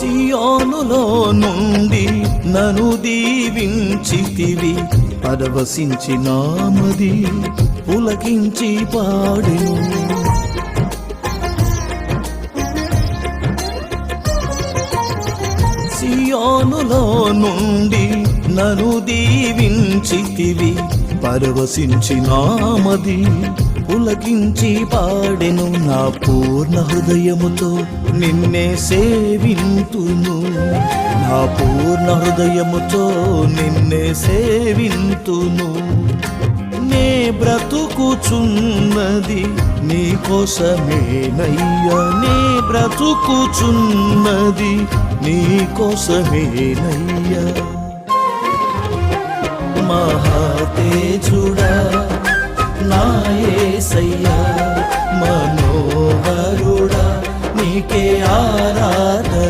సియోనులో నుండి నను దీవించితివి, పరవశించి నామది పులకించి పాడెను. సియోనులో నుండి నను దీవించితివి, పరవశించి నామది పులకించి పాడెను. నా పూర్ణ హృదయముతో నిన్నే సేవింతును, నా పూర్ణ హృదయముతో నిన్నే సేవింతును. నే బ్రతుకుచున్నది నీ కోసమేనయ్యా, నే బ్రతుకుచున్నది నీ కోసమేనయ్యా. మహాతేజుడా నా యేసయ్యా, మనోహరుడా నీకే ఆరాధన.